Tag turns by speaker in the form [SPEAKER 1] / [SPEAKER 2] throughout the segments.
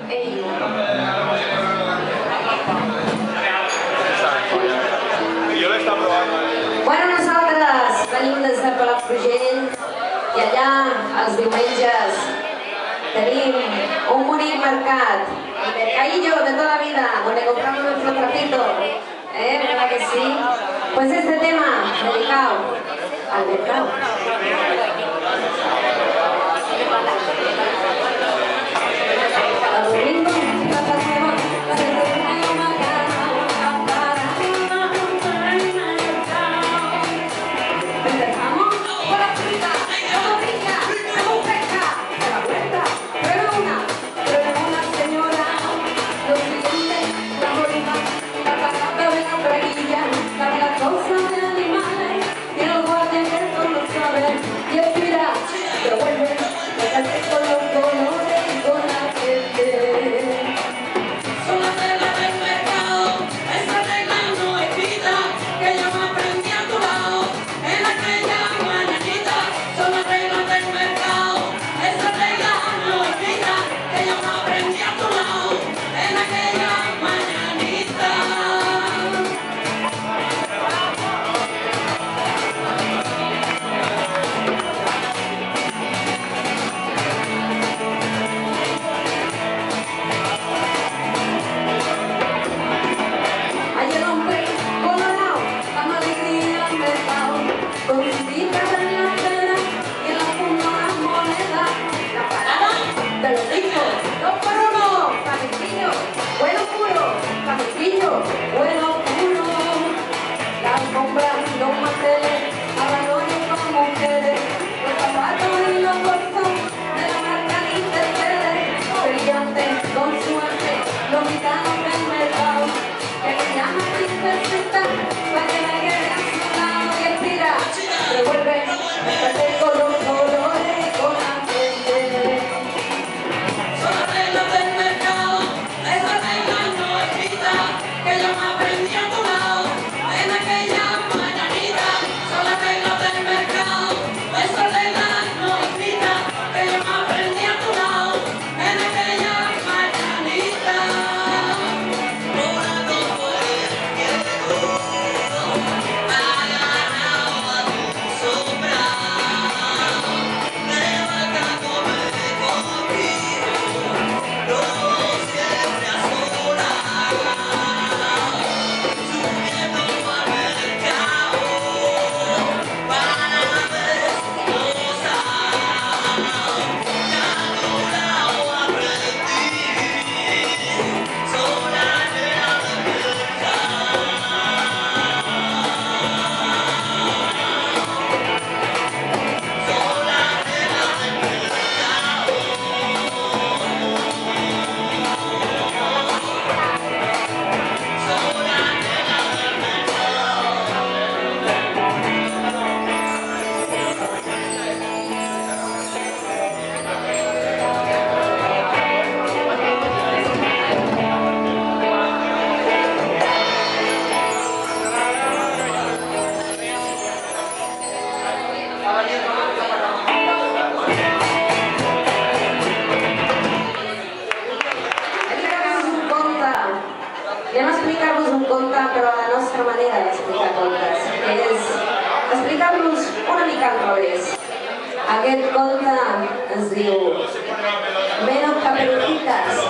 [SPEAKER 1] Ey. Bueno, nosaltres venim des de Palafrugell i allà els diumenges tenim un bonic mercat, el mercadillo de toda la vida, donde compramos nuestro trapito, ¿verdad que sí? Pues este tema dedicado al mercado. Aquest conte es diu Menos Caperucitas.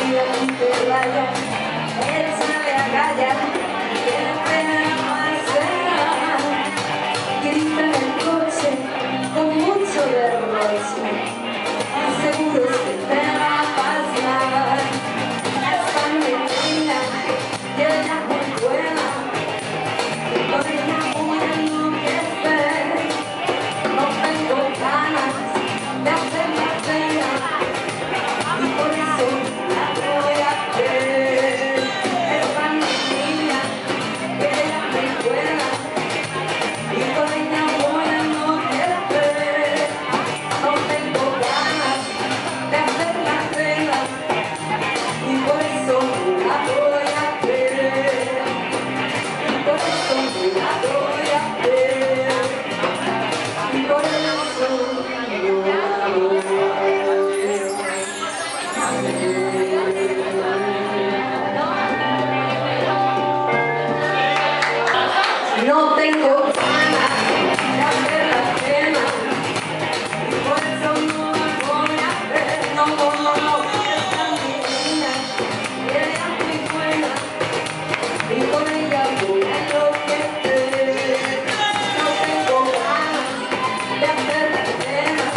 [SPEAKER 1] vida y te vaya, él sale a callar, tiene pena pasar, grita en el coche con mucho derroche, seguro que te va a pasar, esta mentira que ella es muy buena, y por ella voy a enloquecer, no tengo ganas de hacer la pena, y por eso la voy a querer. Esta mentira que ella es muy buena, y por ella voy a enloquecer, no tengo ganas de hacer la pena, y por eso la voy a querer, y por eso la voy a querer, y por eso yo la voy a querer. No tengo ganas de hacer la pena, y por eso no la voy a hacer. No, esta niña, ella es muy buena, y con ella voy a enloquecer. No tengo ganas de hacer la pena,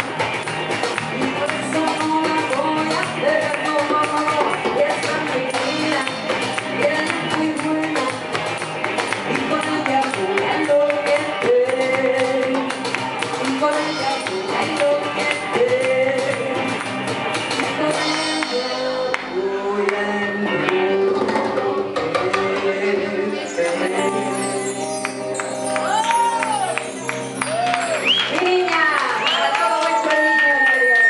[SPEAKER 1] y por eso no la voy a hacer. No, esta niña, ella es muy buena, y con ella voy a enloquecer, y con ella voy a enloquecer, y con ella voy a enloquecer. Niña, para todo vuestro niño interior.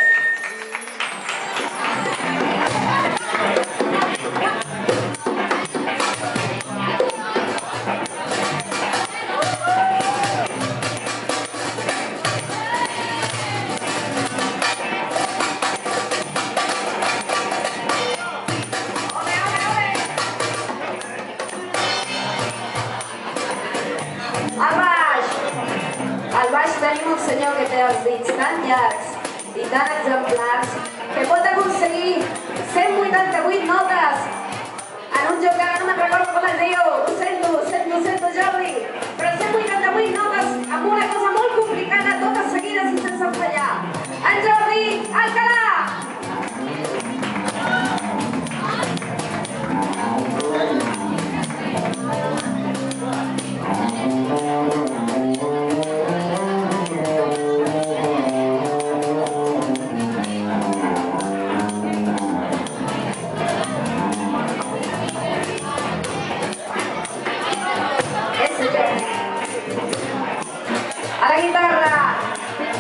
[SPEAKER 1] Al baix tenim un senyor que té els dits tan llargs i tan exemplars que pot aconseguir 188 notes en un joc que ara no me'n recordo com es diu. Ho sento, Jordi, però 188 notes amb una cosa molt complicada, totes seguides i sense fallar. En Jordi Alcalà!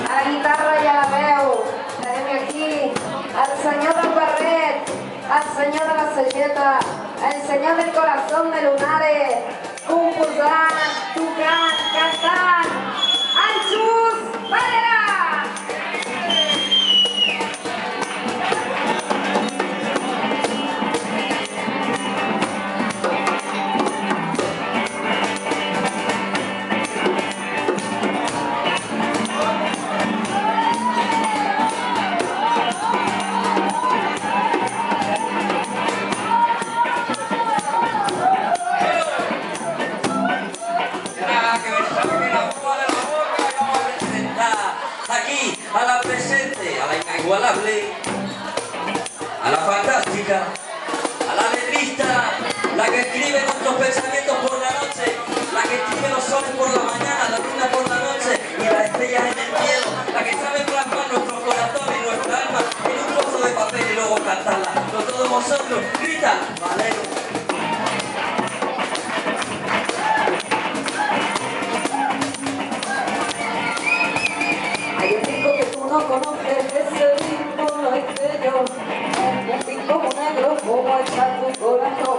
[SPEAKER 1] A la guitarra i a la veu tenim aquí el senyor del barret, el senyor de la sageta, el senyor del corazón de Lunares, composant, tocant, cantant, en Xus Valera!
[SPEAKER 2] A la presente, a la inigualable, a la fantástica, a la letrista, la que escribe nuestros pensamientos por la noche, la que escribe los soles por la mañana, la luna por la noche y las estrellas en el cielo, la que sabe plasmar nuestros corazones y nuestra alma en un trozo de papel y luego cantarla. Con todos vosotros, grita, Valero.
[SPEAKER 1] Hay un disco que tú no conoces, ese disco no es de yo, es un disco negro como está tu corazón.